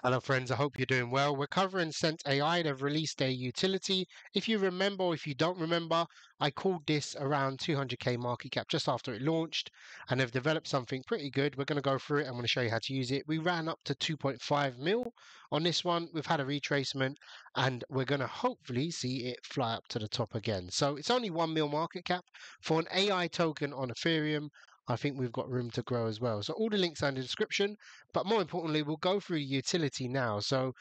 Hello, friends. I hope you're doing well. We're covering SentAI. They've released a utility. If you remember, or if you don't remember, I called this around 200k market cap just after it launched, and they've developed something pretty good. We're going to go through it. I'm going to show you how to use it. We ran up to 2.5 mil on this one. We've had a retracement, and we're going to hopefully see it fly up to the top again. So it's only 1 mil market cap for an AI token on Ethereum. I think we've got room to grow as well. So all the links are in the description. But more importantly, we'll go through utility now. So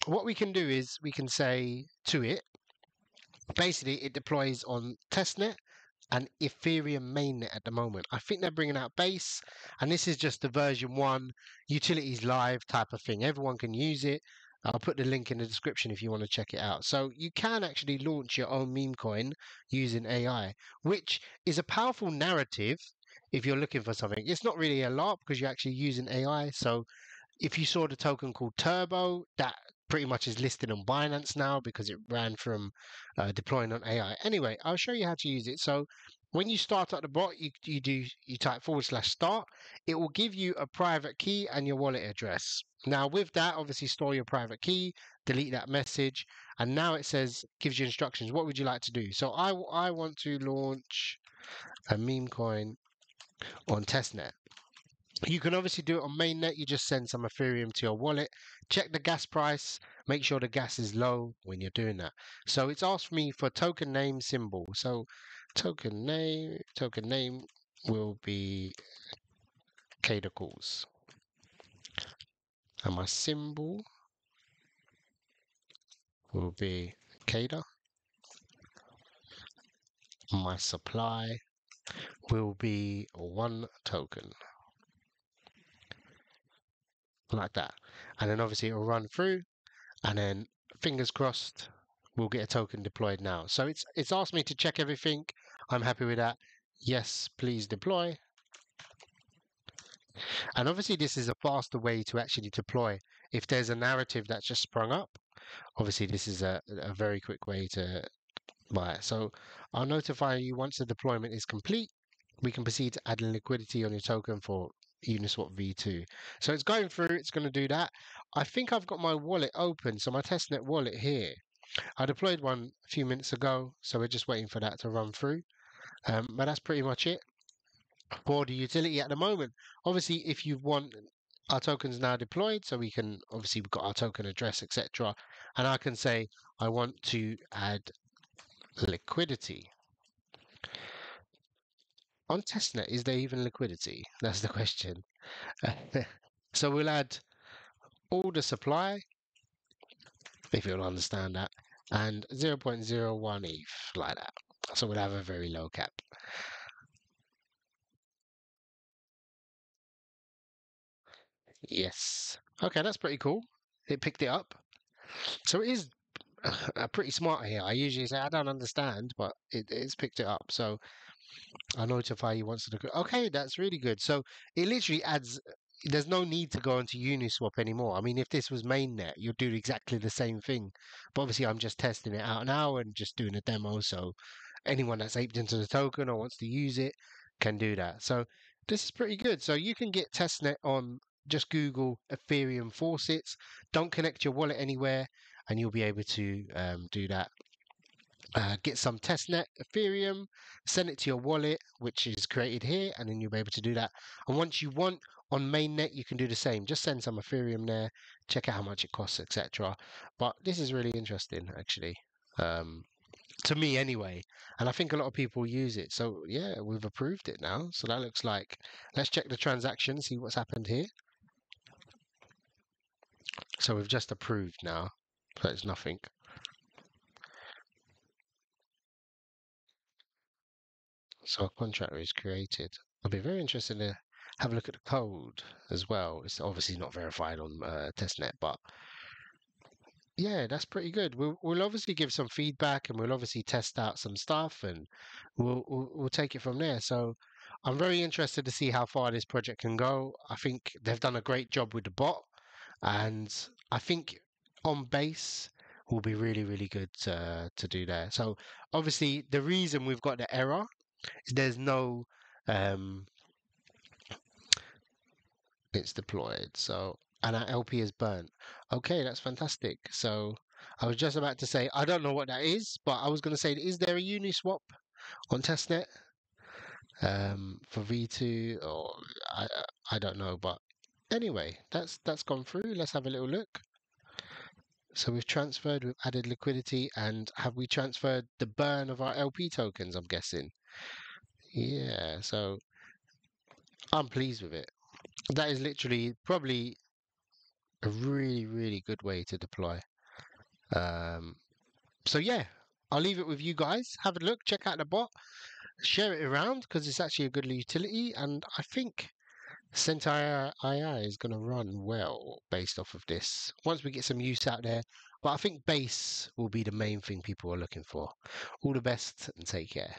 what we can do is we can say to it, basically it deploys on testnet and Ethereum mainnet at the moment. I think they're bringing out base, and this is just the version 1 utilities live type of thing. Everyone can use it. I'll put the link in the description if you want to check it out. So you can actually launch your own meme coin using AI, which is a powerful narrative if you're looking for something. It's not really a lot because you're actually using AI. So if you saw the token called Turbo, that pretty much is listed on Binance now because it ran from deploying on AI. Anyway, I'll show you how to use it. So when you start at the bot, you type /start. It will give you a private key and your wallet address. Now with that, obviously store your private key, delete that message, and now it says gives you instructions. What would you like to do? So I want to launch a meme coin on testnet. You can obviously do it on mainnet. You just send some Ethereum to your wallet, check the gas price, make sure the gas is low when you're doing that. So it's asked me for token name symbol. So token name will be CADA calls. And my symbol will be CADA. My supply will be 1 token. Like that. And then obviously it'll run through, and then fingers crossed we'll get a token deployed now. So it's asked me to check everything. I'm happy with that. Yes, please deploy. And obviously this is a faster way to actually deploy. If there's a narrative that's just sprung up, obviously this is a very quick way to buy it. So I'll notify you once the deployment is complete. We can proceed to add liquidity on your token for Uniswap V2. So it's going through, it's going to do that. I think I've got my wallet open, so my testnet wallet here. I deployed one a few minutes ago, so we're just waiting for that to run through. But that's pretty much it for the utility at the moment. Obviously, if you want our tokens now deployed, so we can obviously we've got our token address, etc. And I can say I want to add liquidity. On testnet, is there even liquidity? That's the question. So we'll add all the supply, if you'll understand that, and 0.01 ETH, like that. So we'll have a very low cap. Yes. Okay, that's pretty cool. It picked it up. So it is pretty smart here. I usually say I don't understand, but it's picked it up. So I'll notify you once to look. Okay, that's really good. So it literally adds. There's no need to go into Uniswap anymore. I mean, if this was mainnet, you'd do exactly the same thing. But obviously, I'm just testing it out now and just doing a demo. So anyone that's aped into the token or wants to use it can do that. So this is pretty good. So you can get testnet on just Google Ethereum faucets. Don't connect your wallet anywhere, and you'll be able to do that. Get some testnet Ethereum, send it to your wallet, which is created here, and then you'll be able to do that. And once you want on mainnet, you can do the same. Just send some Ethereum there, check out how much it costs, etc. But this is really interesting, actually. To me anyway, and I think a lot of people use it. So yeah, we've approved it now. So that looks like, let's check the transaction, see what's happened here. So we've just approved now, so it's nothing. So a contract is created. I'll be very interested to have a look at the code as well. It's obviously not verified on testnet, but yeah, that's pretty good. We'll obviously give some feedback, and we'll obviously test out some stuff, and we'll take it from there. So I'm very interested to see how far this project can go. I think they've done a great job with the bot, and I think on base will be really good to do there. So obviously the reason we've got the error is there's no it's deployed. So and our LP is burnt. Okay, that's fantastic. So I was just about to say, I don't know what that is, but I was going to say, is there a Uniswap on testnet for V2? Or I don't know, but anyway, that's gone through. Let's have a little look. So we've transferred, we've added liquidity, and have we transferred the burn of our LP tokens? I'm guessing. Yeah, so I'm pleased with it. That is literally probably a really, really good way to deploy. Um, so yeah, I'll leave it with you guys. Have a look, check out the bot, share it around because it's actually a good utility, and I think SentAI is going to run well based off of this once we get some use out there. But I think base will be the main thing people are looking for. All the best and take care.